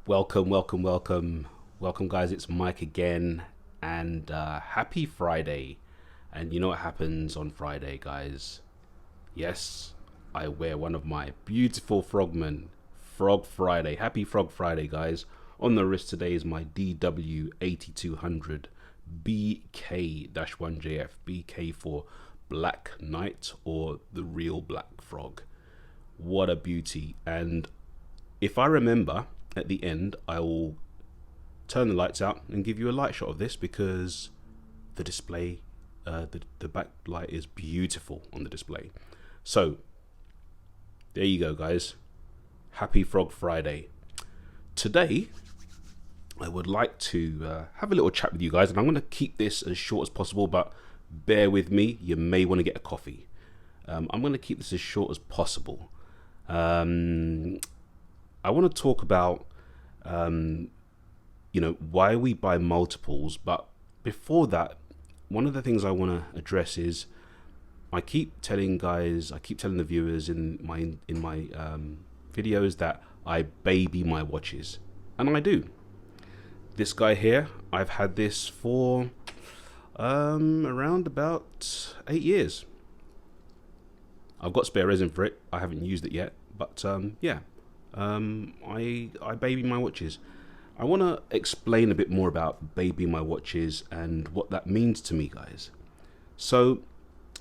Welcome, guys. It's Mike again, and happy Friday. And you know what happens on Friday, guys? Yes, I wear one of my beautiful frogmen, Frog Friday. Happy Frog Friday, guys. On the wrist today is my DW8200 BK-1JF, BK for Black Knight or the real Black Frog. What a beauty. And if I remember, at the end, I will turn the lights out and give you a light shot of this because the display, the backlight is beautiful on the display. So there you go, guys. Happy Frog Friday. Today, I would like to have a little chat with you guys, and I'm going to keep this as short as possible, but bear with me. You may want to get a coffee. I'm going to keep this as short as possible. I want to talk about, why we buy multiples. But before that, one of the things I want to address is I keep telling the viewers in my videos that I baby my watches, and I do. This guy here, I've had this for around about 8 years. I've got spare resin for it. I haven't used it yet, but I baby my watches. I want to explain a bit more about baby my watches and what that means to me, guys. So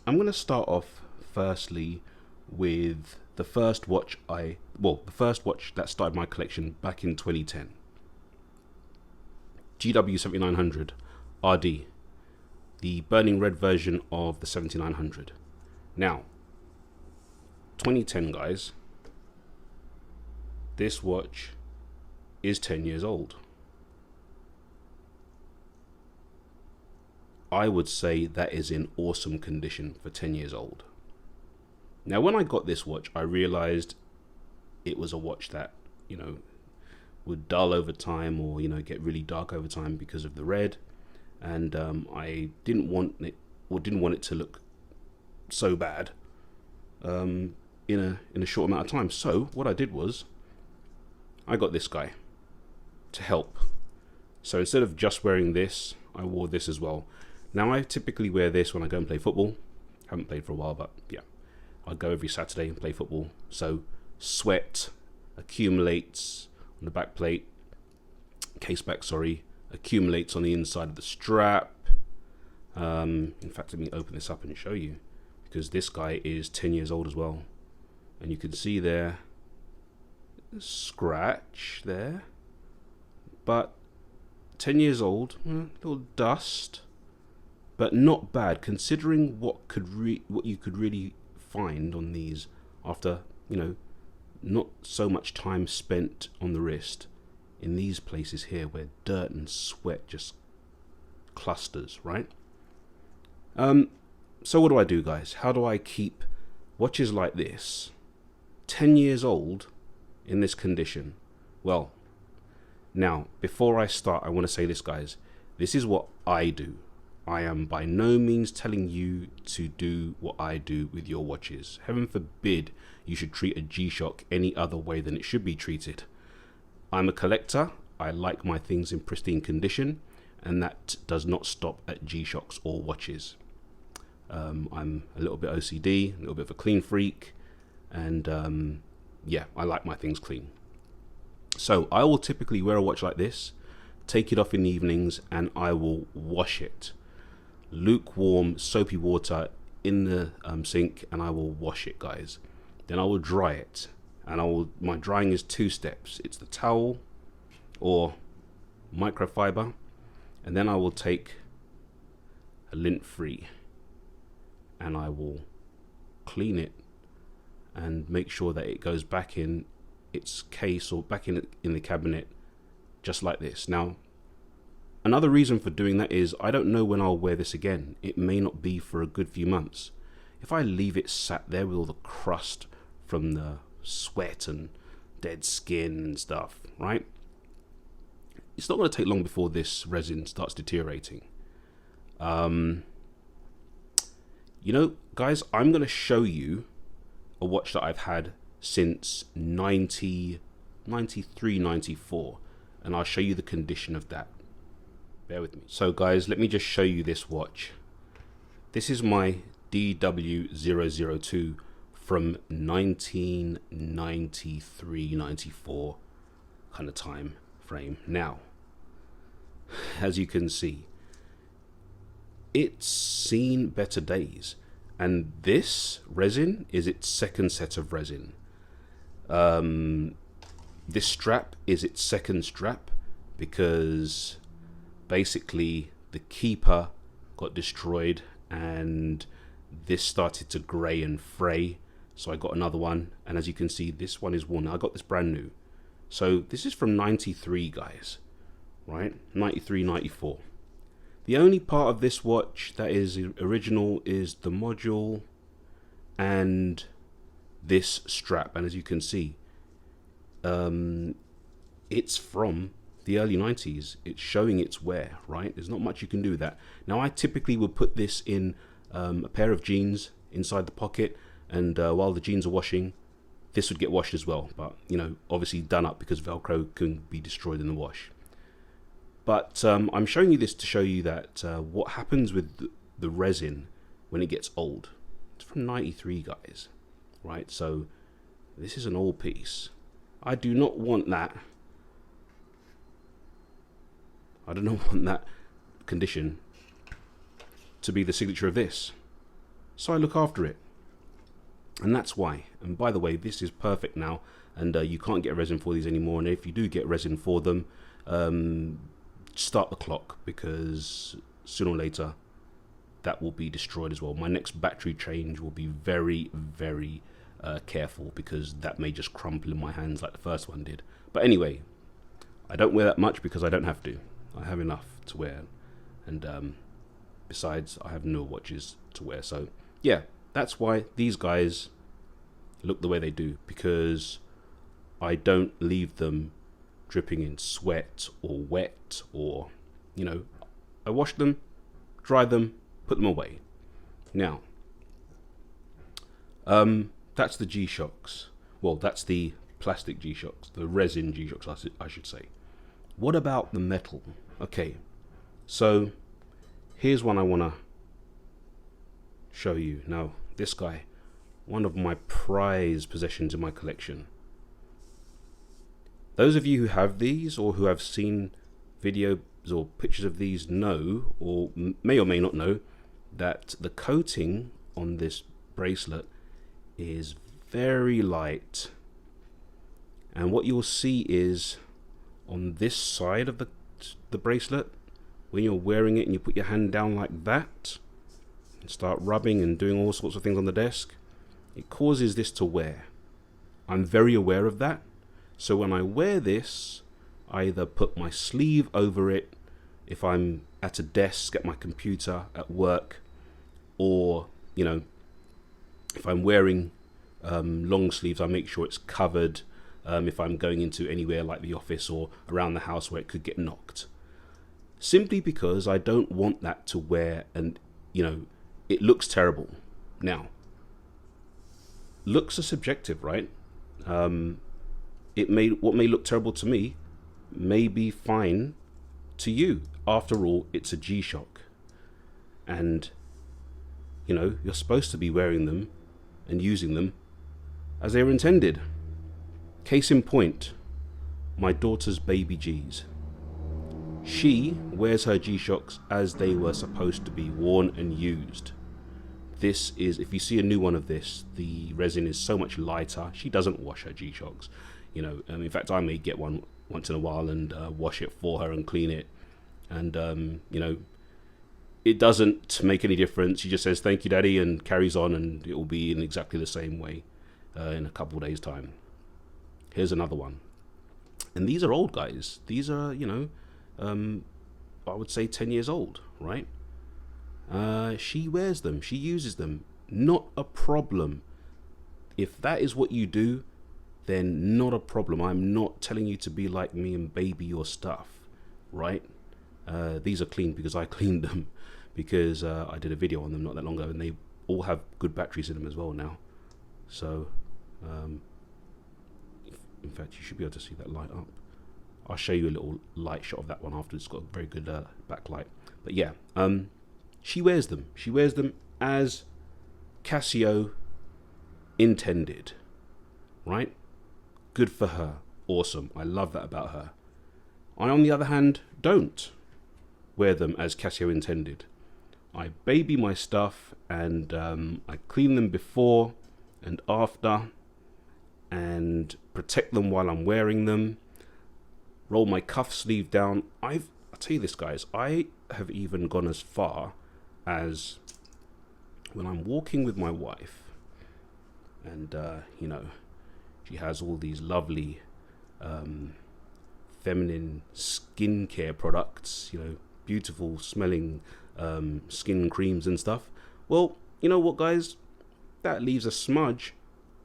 I'm going to start off firstly with the first watch that started my collection back in 2010. GW7900 RD, the burning red version of the 7900. Now, 2010, guys. This watch is 10 years old. I would say that is in awesome condition for 10 years old. Now, when I got this watch, I realized it was a watch that, would dull over time or, get really dark over time because of the red. And I didn't want it to look so bad in a short amount of time. So what I did was I got this guy to help. So instead of just wearing this, I wore this as well. Now I typically wear this when I go and play football. Haven't played for a while, but yeah, I go every Saturday and play football. So sweat accumulates on the back plate, accumulates on the inside of the strap. In fact, let me open this up and show you, because this guy is 10 years old as well. And you can see there, scratch there, but 10 years old, little dust, but not bad considering what you could really find on these after not so much time spent on the wrist in these places here where dirt and sweat just clusters, right? So what do I do, guys? How do I keep watches like this 10 years old in this condition? Well, now before I start, I want to say this, guys. This is what I do. I am by no means telling you to do what I do with your watches. Heaven forbid you should treat a G-Shock any other way than it should be treated. I'm a collector. I like my things in pristine condition, and that does not stop at G-Shocks or watches. I'm a little bit OCD, a little bit of a clean freak, and I like my things clean. So I will typically wear a watch like this, take it off in the evenings, and I will wash it. Lukewarm, soapy water in the sink, and I will wash it, guys. Then I will dry it, and my drying is 2 steps. It's the towel or microfiber, and then I will take a lint free, and I will clean it and make sure that it goes back in its case or back in the cabinet just like this. Now, another reason for doing that is I don't know when I'll wear this again. It may not be for a good few months. If I leave it sat there with all the crust from the sweat and dead skin and stuff, right? It's not going to take long before this resin starts deteriorating. Guys, I'm going to show you a watch that I've had since 93, 94. and I'll show you the condition of that. Bear with me. So guys, let me just show you this watch. This is my DW002 from 1993, 94 kind of time frame. Now, as you can see, it's seen better days, and this resin is its second set of resin. This strap is its second strap because basically the keeper got destroyed and this started to grey and fray, so I got another one, and as you can see, this one is worn. I got this brand new. So this is from 93, guys, right? 93, 94. The only part of this watch that is original is the module and this strap, and as you can see, it's from the early 90s. It's showing its wear, right? There's not much you can do with that. Now, I typically would put this in a pair of jeans inside the pocket, and while the jeans are washing, this would get washed as well, but you know, obviously done up because Velcro can be destroyed in the wash. But I'm showing you this to show you that what happens with the resin when it gets old. It's from 93, guys, right? So this is an old piece. I do not want that. I do not want that condition to be the signature of this. So I look after it. And that's why. And by the way, this is perfect now, and you can't get resin for these anymore. And if you do get resin for them, start the clock, because sooner or later that will be destroyed as well. My next battery change will be very, very careful, because that may just crumple in my hands like the first one did. But anyway, I don't wear that much because I don't have to. I have enough to wear, and besides, I have newer watches to wear. So yeah, that's why these guys look the way they do, because I don't leave them dripping in sweat or wet, or, you know, I wash them, dry them, put them away. Now, that's the G-shocks. Well, that's the plastic G-shocks, the resin G-shocks, I should say. What about the metal? Okay, so here's one I want to show you. Now, this guy, one of my prized possessions in my collection. Those of you who have these, or who have seen videos or pictures of these, know, or may not know, that the coating on this bracelet is very light. And what you'll see is on this side of the bracelet, when you're wearing it and you put your hand down like that and start rubbing and doing all sorts of things on the desk, it causes this to wear. I'm very aware of that. So when I wear this, I either put my sleeve over it if I'm at a desk at my computer at work, or, you know, if I'm wearing long sleeves, I make sure it's covered if I'm going into anywhere like the office or around the house where it could get knocked. Simply because I don't want that to wear, and, you know, it looks terrible. Now, looks are subjective, right? What may look terrible to me may be fine to you. After all, it's a G-Shock, and, you know, you're supposed to be wearing them and using them as they were intended. Case in point, my daughter's baby G's. She wears her G-Shocks as they were supposed to be worn and used. This is, if you see a new one of this, the resin is so much lighter. She doesn't wash her G-Shocks. You know, in fact, I may get one once in a while and wash it for her and clean it. And, you know, it doesn't make any difference. She just says, "Thank you, Daddy," and carries on, and it will be in exactly the same way in a couple of days' time. Here's another one. And these are old, guys. These are, you know, I would say 10 years old, right? She wears them. She uses them. Not a problem. If that is what you do, then not a problem. I'm not telling you to be like me and baby your stuff, right? These are clean because I cleaned them, because I did a video on them not that long ago, and they all have good batteries in them as well now. So, in fact, you should be able to see that light up. I'll show you a little light shot of that one after. It's got a very good backlight. But yeah, she wears them. She wears them as Casio intended, right? Good for her. Awesome. I love that about her. I, on the other hand, don't wear them as Casio intended. I baby my stuff, and I clean them before and after, and protect them while I'm wearing them. Roll my cuff sleeve down. I'll tell you this, guys, I have even gone as far as when I'm walking with my wife, and you know, she has all these lovely feminine skincare products, you know, beautiful smelling skin creams and stuff. Well, you know what, guys, that leaves a smudge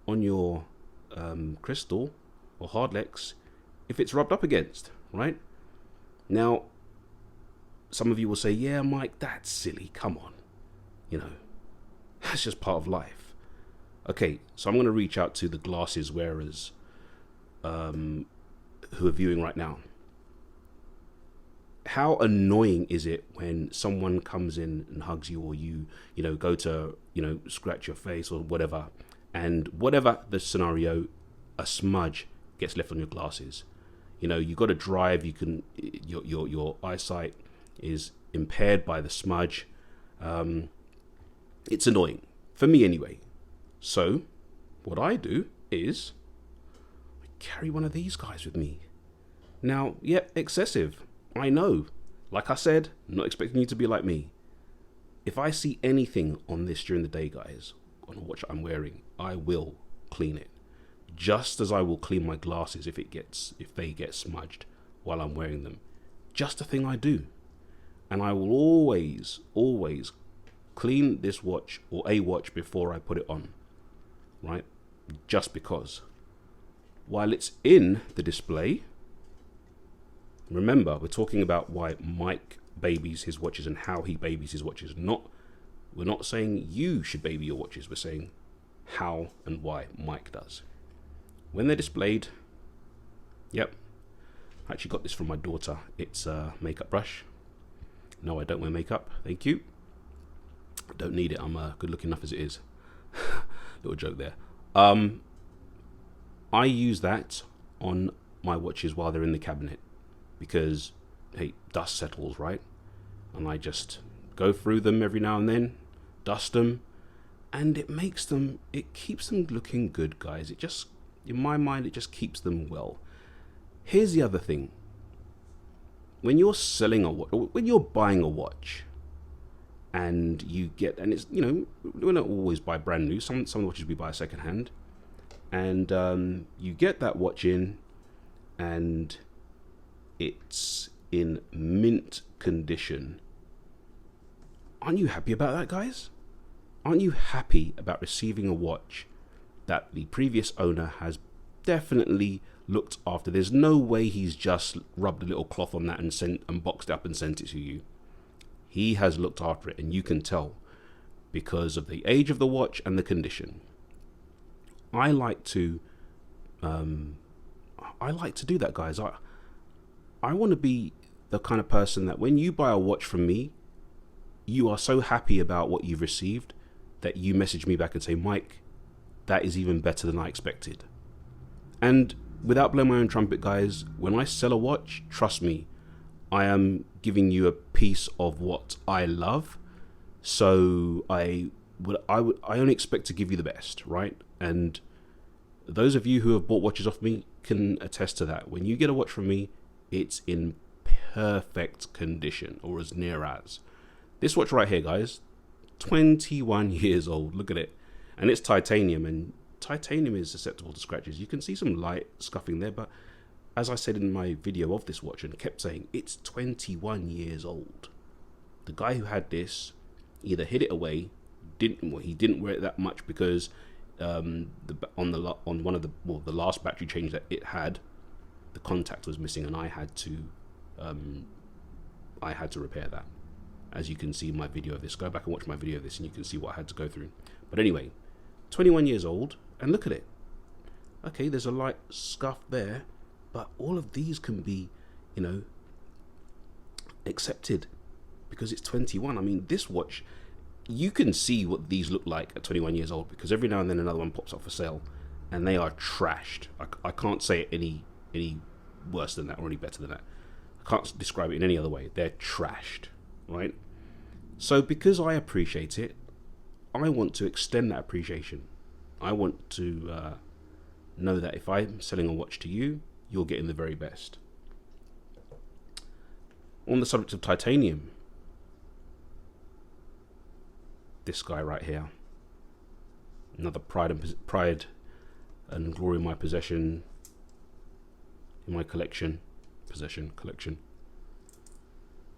on your crystal or hardlex if it's rubbed up against, right? Now, some of you will say, yeah, Mike, that's silly, come on, you know, that's just part of life. Okay, so I'm going to reach out to the glasses wearers who are viewing right now. How annoying is it when someone comes in and hugs you, or you know, go to, you know, scratch your face or whatever, and whatever the scenario, a smudge gets left on your glasses. You know, you got to drive, you can, your eyesight is impaired by the smudge. It's annoying for me anyway. So what I do is I carry one of these guys with me. Now, yeah, excessive, I know. Like I said, I'm not expecting you to be like me. If I see anything on this during the day, guys, on a watch I'm wearing, I will clean it. Just as I will clean my glasses if they get smudged while I'm wearing them. Just a thing I do. And I will always clean this watch or a watch before I put it on, right? Just because. While it's in the display, remember, we're talking about why Mike babies his watches and how he babies his watches. We're not saying you should baby your watches. We're saying how and why Mike does. When they're displayed, yep. I actually got this from my daughter. It's a makeup brush. No, I don't wear makeup. Thank you. I don't need it. I'm good looking enough as it is. Little joke there. I use that on my watches while they're in the cabinet because, hey, dust settles, right? And I just go through them every now and then, dust them, and it keeps them looking good, guys. It just, in my mind, it just keeps them well. Here's the other thing. When you're selling a watch, or when you're buying a watch, and it's, you know, we don't always buy brand new. Some watches we buy second hand, and you get that watch in, and it's in mint condition. Aren't you happy about that, guys? Aren't you happy about receiving a watch that the previous owner has definitely looked after? There's no way he's just rubbed a little cloth on that and boxed it up and sent it to you. He has looked after it, and you can tell because of the age of the watch and the condition. I like to do that, guys. I want to be the kind of person that when you buy a watch from me, you are so happy about what you've received that you message me back and say, Mike, that is even better than I expected. And without blowing my own trumpet, guys, when I sell a watch, trust me, I am giving you a piece of what I love. So I only expect to give you the best, right? And those of you who have bought watches off me can attest to that. When you get a watch from me, it's in perfect condition, or as near as. This watch right here, guys, 21 years old. Look at it. And it's titanium, and titanium is susceptible to scratches. You can see some light scuffing there, but as I said in my video of this watch and kept saying, it's 21 years old. The guy who had this either hid it away, he didn't wear it that much because on one of the last battery change that it had, the contact was missing, and I had to repair that. As you can see in my video of this, go back and watch my video of this and you can see what I had to go through. But anyway, 21 years old, and look at it. Okay, there's a light scuff there, But all of these can be, you know, accepted because it's 21. I mean, this watch, you can see what these look like at 21 years old, because every now and then another one pops up for sale and they are trashed. I can't say it any worse than that or any better than that. I can't describe it in any other way. They're trashed, right? So because I appreciate it, I want to extend that appreciation. I want to know that if I'm selling a watch to you, you're getting the very best. On the subject of titanium, this guy right here, another pride and glory in my possession, in my collection, collection.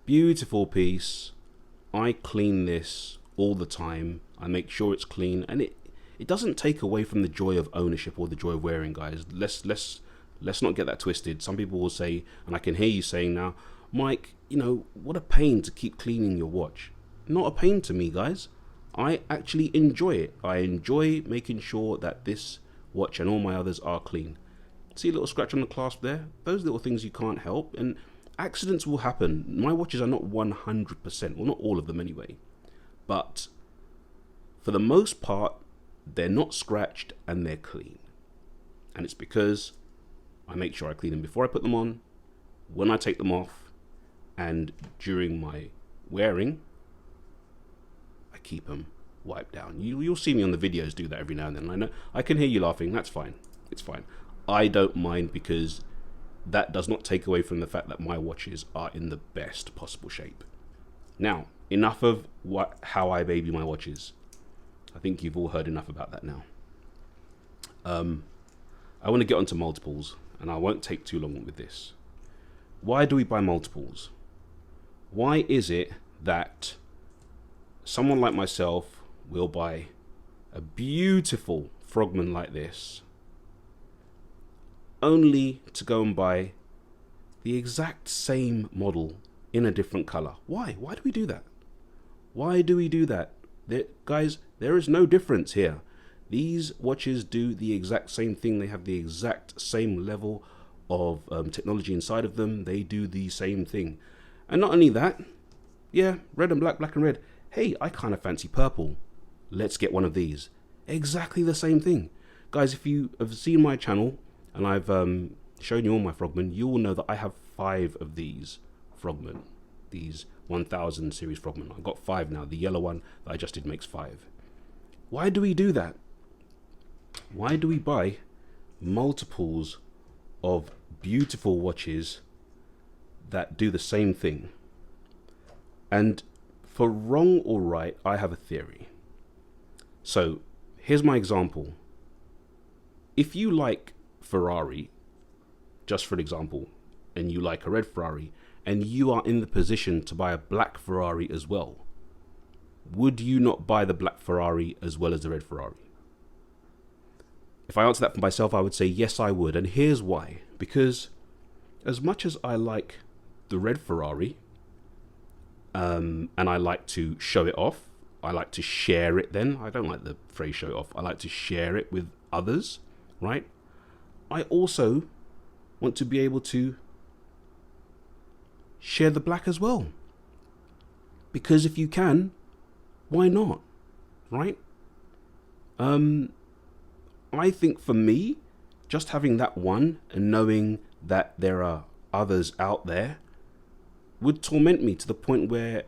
Beautiful piece. I clean this all the time. I make sure it's clean, and it doesn't take away from the joy of ownership or the joy of wearing, guys. Let's not get that twisted. Some people will say, and I can hear you saying now, Mike, you know, what a pain to keep cleaning your watch. Not a pain to me, guys. I actually enjoy it. I enjoy making sure that this watch and all my others are clean. See a little scratch on the clasp there? Those little things you can't help, and accidents will happen. My watches are not 100%, well, not all of them anyway, but for the most part, they're not scratched and they're clean. And it's because I make sure I clean them before I put them on, when I take them off, and during my wearing, I keep them wiped down. You'll see me on the videos do that every now and then. I know I can hear you laughing. That's fine. It's fine. I don't mind, because that does not take away from the fact that my watches are in the best possible shape. Now, enough of how I baby my watches. I think you've all heard enough about that now. I want to get onto multiples, and I won't take too long with this. Why do we buy multiples? Why is it that someone like myself will buy a beautiful frogman like this, only to go and buy the exact same model in a different color? Why? Why do we do that? Why do we do that? Guys, there is no difference here. These watches do the exact same thing. They have the exact same level of technology inside of them. They do the same thing. And not only that, yeah, red and black, black and red. Hey, I kind of fancy purple. Let's get one of these. Exactly the same thing. Guys, if you have seen my channel and I've shown you all my frogmen, you will know that I have 5 of these frogmen. These 1000 series frogmen. I've got 5 now. The yellow one that I just did makes 5. Why do we do that? Why do we buy multiples of beautiful watches that do the same thing? And for wrong or right, I have a theory. So here's my example. If you like Ferrari, just for an example, and you like a red Ferrari, and you are in the position to buy a black Ferrari as well, would you not buy the black Ferrari as well as the red Ferrari? If I answer that for myself, I would say yes, I would. And here's why. Because as much as I like the red Ferrari, and I like to show it off, I like to share it then. I don't like the phrase show it off. I like to share it with others, right? I also want to be able to share the black as well. Because if you can, why not? Right? I think for me, just having that one and knowing that there are others out there would torment me to the point where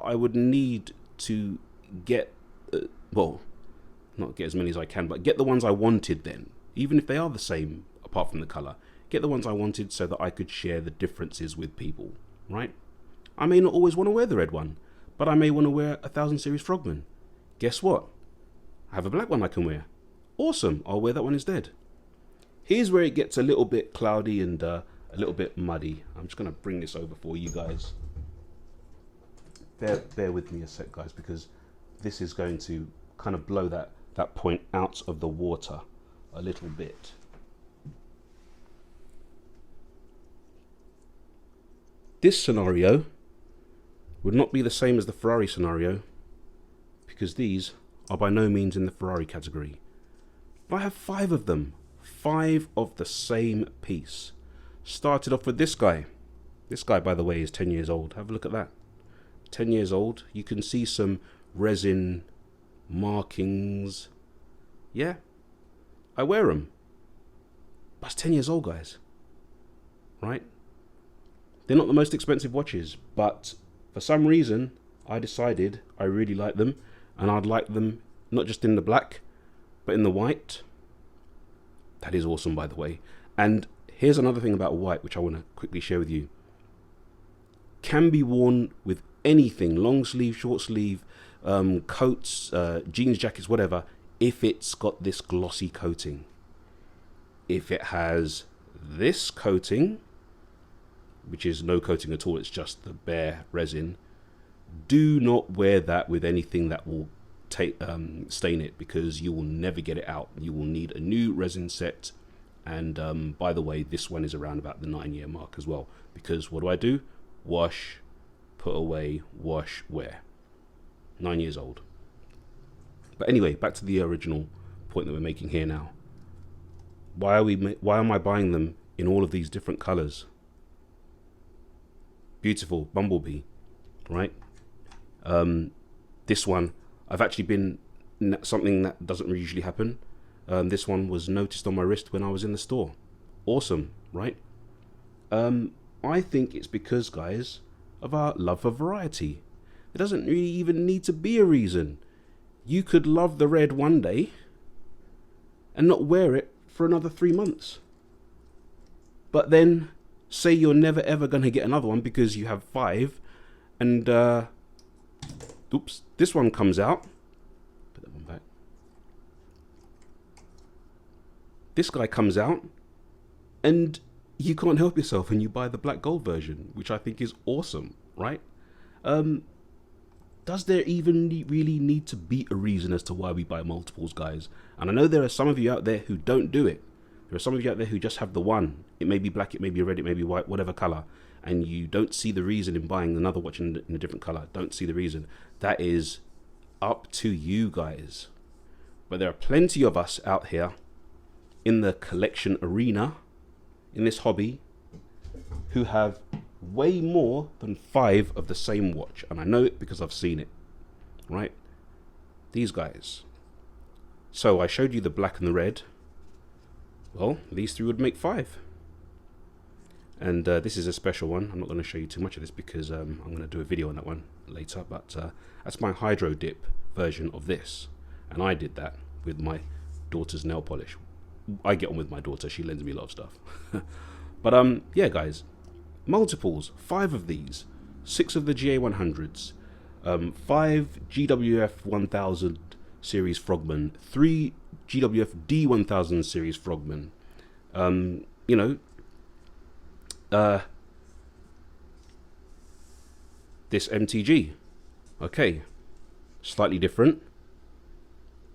I would need to get, well, not get as many as I can, but get the ones I wanted then, even if they are the same apart from the color. Get the ones I wanted so that I could share the differences with people, right? I may not always want to wear the red one, but I may want to wear 1000 series frogman. Guess what? I have a black one I can wear. Awesome, I'll wear that one instead. Here's where it gets a little bit cloudy and a little bit muddy. I'm just going to bring this over for you guys. Bear with me a sec, guys, because this is going to kind of blow that point out of the water a little bit. This scenario would not be the same as the Ferrari scenario, because these are by no means in the Ferrari category. But I have 5 of them, 5 of the same piece. Started off with this guy. This guy, by the way, is 10 years old. Have a look at that. 10 years old. You can see some resin markings. Yeah, I wear them. But it's 10 years old, guys. Right? They're not the most expensive watches, but for some reason, I decided I really like them, and I'd like them not just in the black, but in the white. That is awesome, by the way. And here's another thing about white, which I want to quickly share with you. Can be worn with anything, long sleeve, short sleeve, coats, jeans, jackets, whatever, if it's got this glossy coating. If it has this coating, which is no coating at all, it's just the bare resin, do not wear that with anything that will stain it, because you will never get it out. You will need a new resin set. And by the way, this one is around about the 9-year mark as well, because what do? Wash, put away, wash, wear. 9 years old. But anyway, back to the original point that we're making here now. Why am I buying them in all of these different colors? Beautiful bumblebee, right? This one, I've actually been something that doesn't usually happen. This one was noticed on my wrist when I was in the store. Awesome, right? I think it's because, guys, of our love for variety. There doesn't really even need to be a reason. You could love the red one day and not wear it for another 3 months. But then say you're never ever going to get another one because you have 5, and oops, this one comes out. Put that one back. This guy comes out and you can't help yourself and you buy the black gold version, which I think is awesome, right? Does there even really need to be a reason as to why we buy multiples, guys? And I know there are some of you out there who don't do it. There are some of you out there who just have the one. It may be black, it may be red, it may be white, whatever color, and you don't see the reason in buying another watch in a different color. Don't see the reason. That is up to you guys. But there are plenty of us out here in the collection arena, in this hobby, who have way more than 5 of the same watch. And I know it because I've seen it, right? These guys. So I showed you the black and the red. Well, these 3 would make 5. And this is a special one. I'm not going to show you too much of this because I'm going to do a video on that one later. But that's my hydro dip version of this. And I did that with my daughter's nail polish. I get on with my daughter. She lends me a lot of stuff. But yeah, guys. Multiples. 5 of these. 6 of the GA100s. 5 GWF 1000 series Frogman. 3 GWF D1000 series Frogman. You know, this MTG. Okay, slightly different,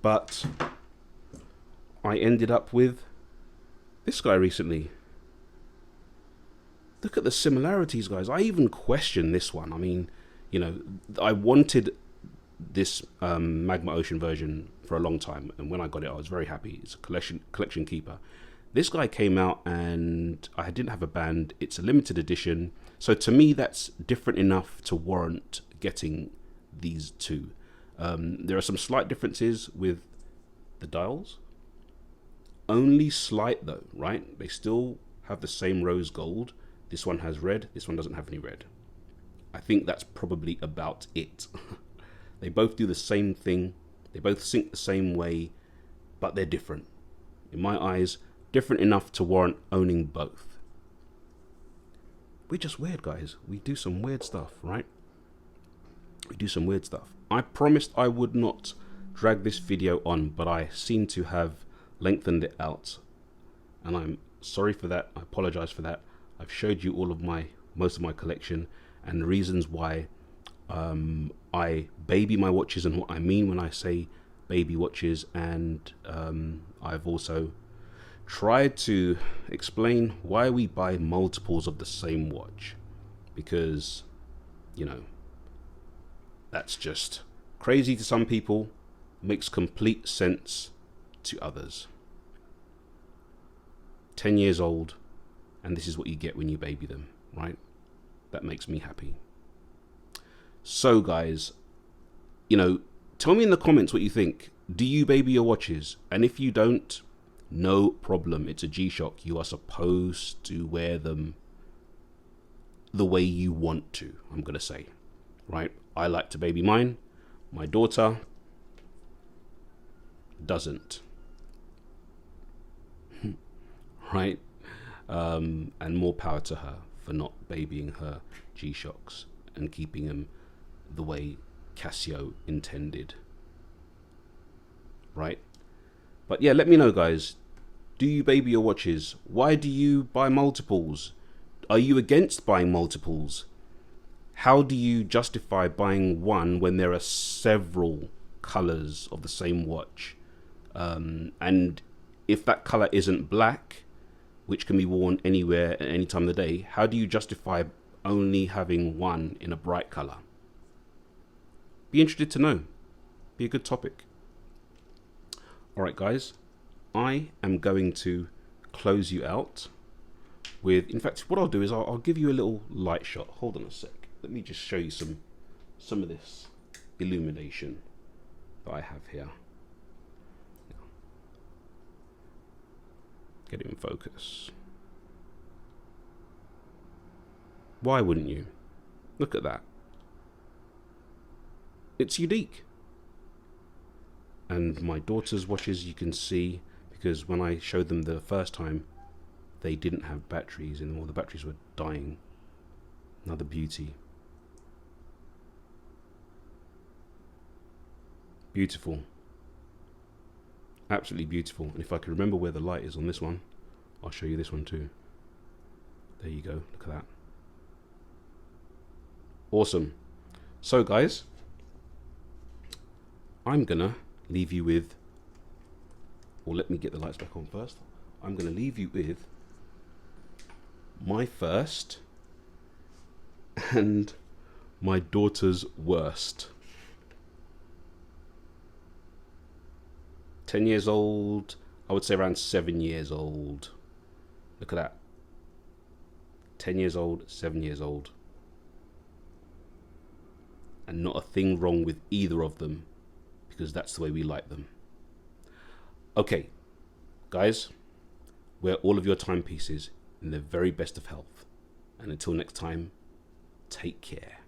but I ended up with this guy recently. Look at the similarities, guys. I even question this one. I mean, you know, I wanted this Magma Ocean version for a long time, and when I got it, I was very happy. It's a collection keeper. This guy came out and I didn't have a band. It's a limited edition, so to me that's different enough to warrant getting these 2. There are some slight differences with the dials, only slight though, right? They still have the same rose gold. This one has red, this one doesn't have any red. I think that's probably about it. They both do the same thing, they both sync the same way, but they're different. In my eyes, different enough to warrant owning both. We're just weird, guys. We do some weird stuff, right? We do some weird stuff. I promised I would not drag this video on, but I seem to have lengthened it out. And I'm sorry for that. I apologize for that. I've showed you most of my collection and the reasons why I baby my watches and what I mean when I say baby watches. And I've also tried to explain why we buy multiples of the same watch, because, you know, that's just crazy to some people, makes complete sense to others. 10 years old, And this is what you get when you baby them, right? That makes me happy. So guys, you know, tell me in the comments what you think. Do you baby your watches? And if you don't, no problem. It's a G-Shock. You are supposed to wear them the way you want to, I'm going to say, right? I like to baby mine. My daughter doesn't, right? And more power to her for not babying her G-Shocks and keeping them the way Casio intended, right? But yeah, let me know, guys. Do you baby your watches? Why do you buy multiples? Are you against buying multiples? How do you justify buying one when there are several colors of the same watch? And if that color isn't black, which can be worn anywhere at any time of the day, how do you justify only having one in a bright color? Be interested to know. Be a good topic. All right, guys, I am going to close you out with, in fact, what I'll do is I'll give you a little light shot. Hold on a sec. Let me just show you some of this illumination that I have here. Get it in focus. Why wouldn't you? Look at that. It's unique. And my daughter's watches, you can see, because when I showed them the first time, they didn't have batteries in them, or the batteries were dying. Another beauty. Beautiful. Absolutely beautiful. And if I can remember where the light is on this one, I'll show you this one too. There you go. Look at that. Awesome. So guys, I'm gonna leave you with, or let me get the lights back on first. I'm gonna leave you with my first and my daughter's worst. 10 years old, I would say around 7 years old. Look at that. 10 years old, 7 years old. And not a thing wrong with either of them, because that's the way we like them. Okay, guys, wear all of your timepieces in the very best of health. And until next time, take care.